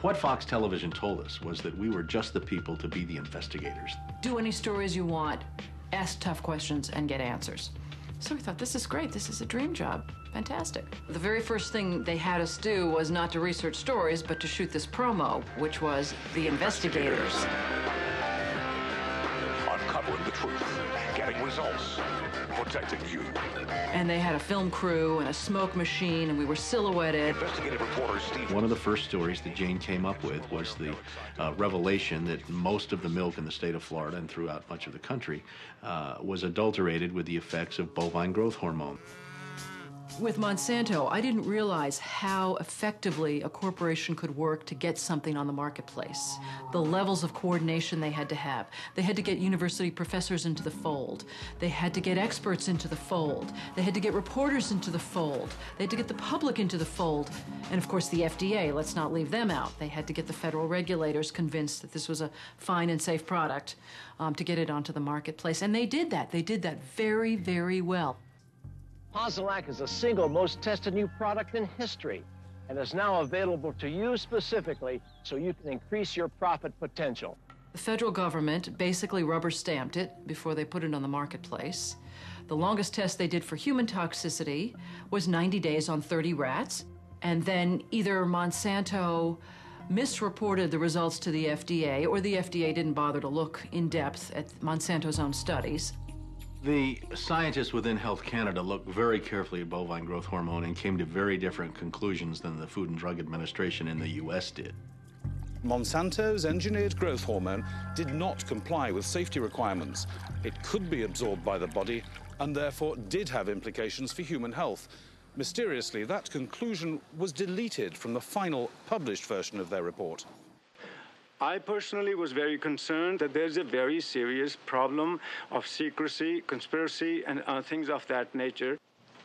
What Fox Television told us was that we were just the people to be the investigators. Do any stories you want, ask tough questions, and get answers. So we thought, this is great. This is a dream job. Fantastic. The very first thing they had us do was not to research stories, but to shoot this promo, which was The Investigators. Uncovering the truth, getting results, protecting you. And they had a film crew and a smoke machine, and we were silhouetted. Investigative reporter Steve. One of the first stories that Jane came up with was the revelation that most of the milk in the state of Florida and throughout much of the country was adulterated with the effects of bovine growth hormone. With Monsanto, I didn't realize how effectively a corporation could work to get something on the marketplace. The levels of coordination they had to have. They had to get university professors into the fold. They had to get experts into the fold. They had to get reporters into the fold. They had to get the public into the fold. And of course the FDA, let's not leave them out. They had to get the federal regulators convinced that this was a fine and safe product to get it onto the marketplace. And they did that. They did that very, very well. Posilac is the single most tested new product in history and is now available to you specifically so you can increase your profit potential. The federal government basically rubber stamped it before they put it on the marketplace. The longest test they did for human toxicity was 90 days on 30 rats. And then either Monsanto misreported the results to the FDA or the FDA didn't bother to look in depth at Monsanto's own studies. The scientists within Health Canada looked very carefully at bovine growth hormone and came to very different conclusions than the Food and Drug Administration in the U.S. did. Monsanto's engineered growth hormone did not comply with safety requirements. It could be absorbed by the body and therefore did have implications for human health. Mysteriously, that conclusion was deleted from the final published version of their report. I personally was very concerned that there's a very serious problem of secrecy, conspiracy, and things of that nature.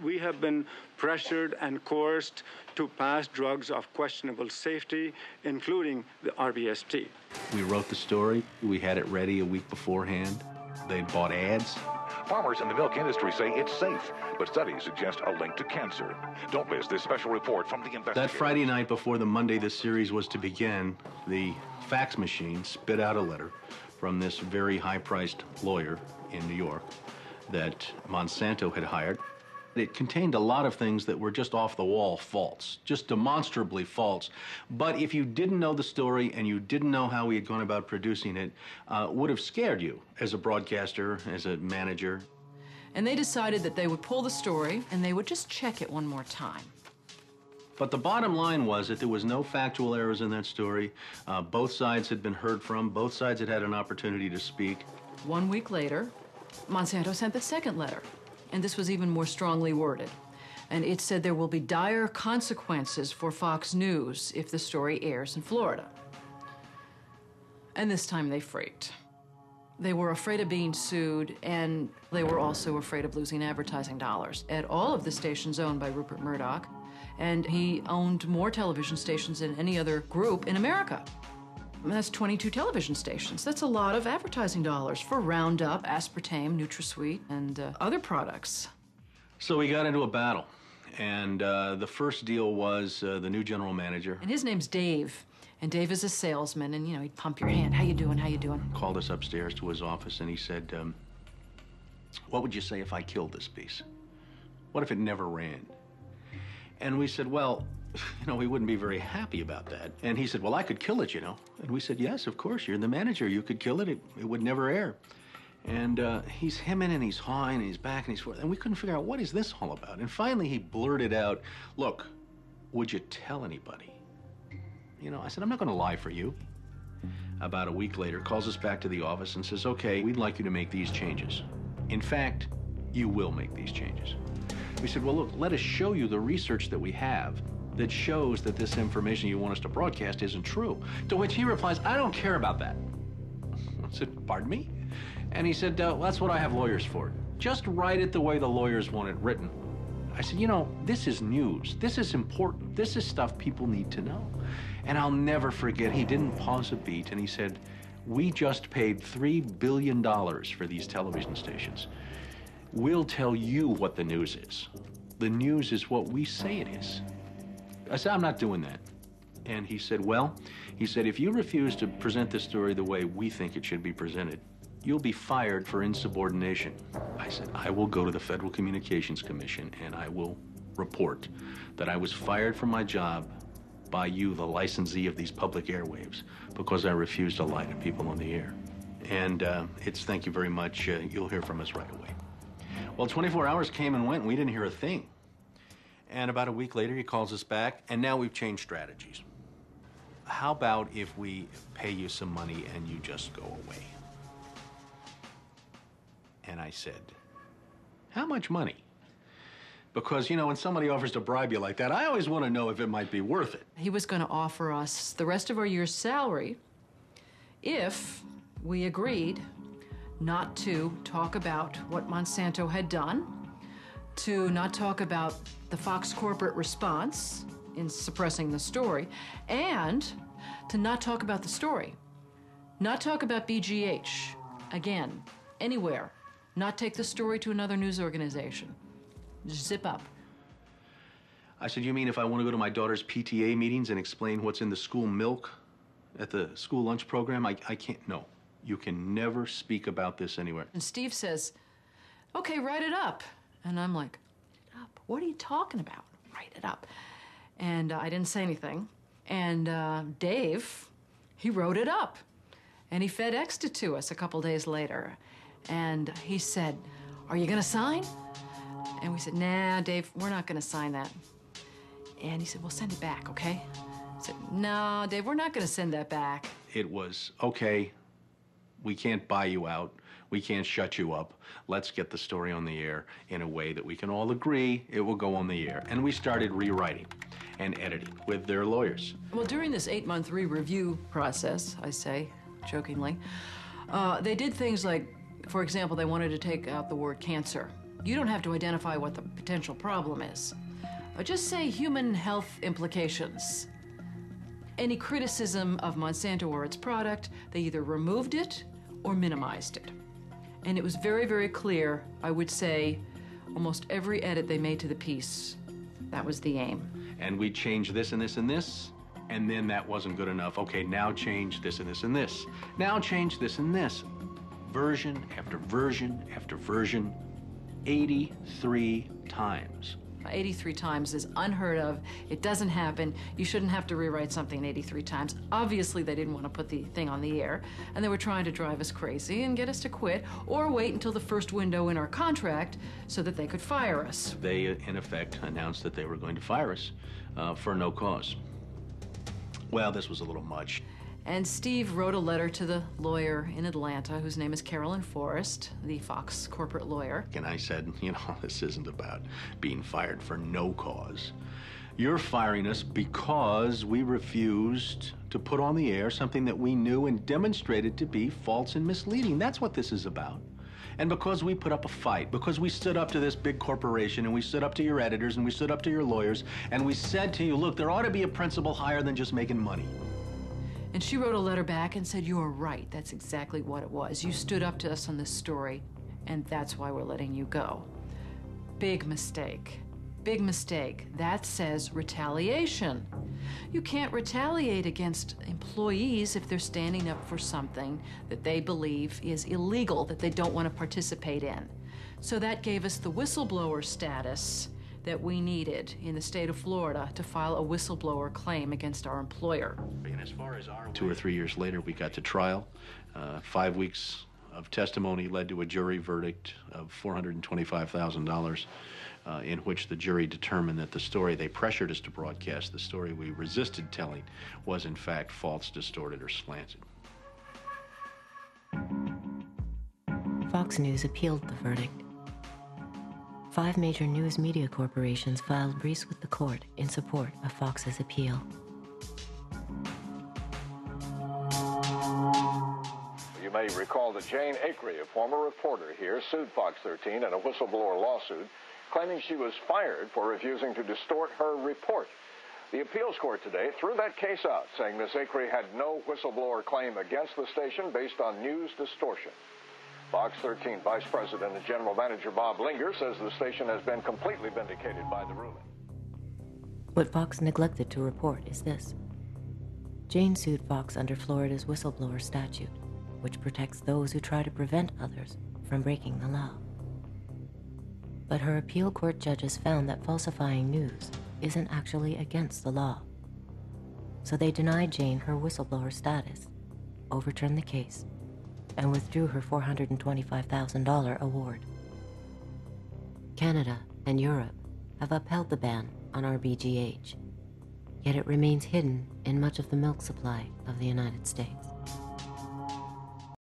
We have been pressured and coerced to pass drugs of questionable safety, including the RBST. We wrote the story. We had it ready a week beforehand. They'd bought ads. Farmers in the milk industry say it's safe, but studies suggest a link to cancer. Don't miss this special report from the investigators. That Friday night before the Monday the series was to begin, the fax machine spit out a letter from this very high-priced lawyer in New York that Monsanto had hired. It contained a lot of things that were just off-the-wall false, just demonstrably false. But if you didn't know the story and you didn't know how we had gone about producing it, would have scared you as a broadcaster, as a manager. And they decided that they would pull the story and they would just check it one more time. But the bottom line was that there was no factual errors in that story. Both sides had been heard from. Both sides had had an opportunity to speak. 1 week later, Monsanto sent the second letter. And this was even more strongly worded. And it said there will be dire consequences for Fox News if the story airs in Florida. And this time they freaked. They were afraid of being sued, and they were also afraid of losing advertising dollars at all of the stations owned by Rupert Murdoch. And he owned more television stations than any other group in America. And that's 22 television stations. That's a lot of advertising dollars for Roundup, aspartame, NutraSweet, and other products. So we got into a battle. And the first deal was the new general manager. And his name's Dave. And Dave is a salesman, and, you know, he'd pump your hand. How you doing? How you doing? Called us upstairs to his office, and he said, what would you say if I killed this piece? What if it never ran? And we said, well, you know, we wouldn't be very happy about that. And he said, well, I could kill it, you know. And we said, yes, of course, you're the manager. You could kill it. It would never air. And he's hemming and he's hawing and he's back and he's forth. And we couldn't figure out, what is this all about? And finally he blurted out, look, would you tell anybody? You know, I said, I'm not going to lie for you. About a week later, calls us back to the office and says, okay, we'd like you to make these changes. In fact, you will make these changes. We said, well, look, let us show you the research that we have that shows that this information you want us to broadcast isn't true. To which he replies, I don't care about that. I said, pardon me? And he said, well, that's what I have lawyers for. Just write it the way the lawyers want it written. I said, you know, this is news. This is important. This is stuff people need to know. And I'll never forget, he didn't pause a beat, and he said, we just paid $3 billion for these television stations. We'll tell you what the news is. The news is what we say it is. I said, I'm not doing that. And he said, well, he said, if you refuse to present this story the way we think it should be presented, you'll be fired for insubordination. I said, I will go to the Federal Communications Commission and I will report that I was fired from my job by you, the licensee of these public airwaves, because I refused to lie to people on the air. And it's thank you very much. You'll hear from us right away. Well, 24 hours came and went and we didn't hear a thing. And about a week later, he calls us back, and now we've changed strategies. How about if we pay you some money and you just go away? And I said, how much money? Because, you know, when somebody offers to bribe you like that, I always want to know if it might be worth it. He was going to offer us the rest of our year's salary if we agreed not to talk about what Monsanto had done, to not talk about the Fox corporate response in suppressing the story, and to not talk about the story. Not talk about BGH, again, anywhere. Not take the story to another news organization. Just zip up. I said, you mean if I want to go to my daughter's PTA meetings and explain what's in the school milk at the school lunch program? I can't, no. You can never speak about this anywhere. And Steve says, okay, write it up. And I'm like, write it up? What are you talking about? Write it up. And I didn't say anything. And Dave, he wrote it up. And he FedExed it to us a couple days later. And he said, are you going to sign? And we said, nah, Dave, we're not going to sign that. And he said, well, send it back, okay? I said, no, Dave, we're not going to send that back. It was, okay, we can't buy you out. We can't shut you up. Let's get the story on the air in a way that we can all agree it will go on the air. And we started rewriting and editing with their lawyers. Well, during this 8-month re-review process, I say, jokingly, they did things like, for example, they wanted to take out the word cancer. You don't have to identify what the potential problem is. Just say human health implications. Any criticism of Monsanto or its product, they either removed it or minimized it. And it was very, very clear, I would say, almost every edit they made to the piece, that was the aim. And we changed this and this and this, and then that wasn't good enough. Okay, now change this and this and this. Now change this and this. Version after version after version, 83 times. 83 times is unheard of. It doesn't happen. You shouldn't have to rewrite something 83 times. Obviously, they didn't want to put the thing on the air, and they were trying to drive us crazy and get us to quit or wait until the first window in our contract so that they could fire us. They, in effect, announced that they were going to fire us for no cause. Well, this was a little much. And Steve wrote a letter to the lawyer in Atlanta, whose name is Carolyn Forrest, the Fox corporate lawyer. And I said, you know, this isn't about being fired for no cause. You're firing us because we refused to put on the air something that we knew and demonstrated to be false and misleading. That's what this is about. And because we put up a fight, because we stood up to this big corporation, and we stood up to your editors, and we stood up to your lawyers, and we said to you, look, there ought to be a principle higher than just making money. And she wrote a letter back and said, you're right. That's exactly what it was. You stood up to us on this story, and that's why we're letting you go. Big mistake. Big mistake. That says retaliation. You can't retaliate against employees if they're standing up for something that they believe is illegal, that they don't want to participate in. So that gave us the whistleblower status that we needed in the state of Florida to file a whistleblower claim against our employer. And as far as our 2 or 3 years later, we got to trial. 5 weeks of testimony led to a jury verdict of $425,000, in which the jury determined that the story they pressured us to broadcast, the story we resisted telling, was in fact false, distorted, or slanted. Fox News appealed the verdict. 5 major news media corporations filed briefs with the court in support of Fox's appeal. You may recall that Jane Acree, a former reporter here, sued Fox 13 in a whistleblower lawsuit, claiming she was fired for refusing to distort her report. The appeals court today threw that case out, saying Ms. Acree had no whistleblower claim against the station based on news distortion. Fox 13 Vice President and General Manager Bob Linger says the station has been completely vindicated by the ruling. What Fox neglected to report is this. Jane sued Fox under Florida's whistleblower statute, which protects those who try to prevent others from breaking the law. But her appeal court judges found that falsifying news isn't actually against the law. So they denied Jane her whistleblower status, overturned the case, and withdrew her $425,000 award. Canada and Europe have upheld the ban on RBGH, yet it remains hidden in much of the milk supply of the United States.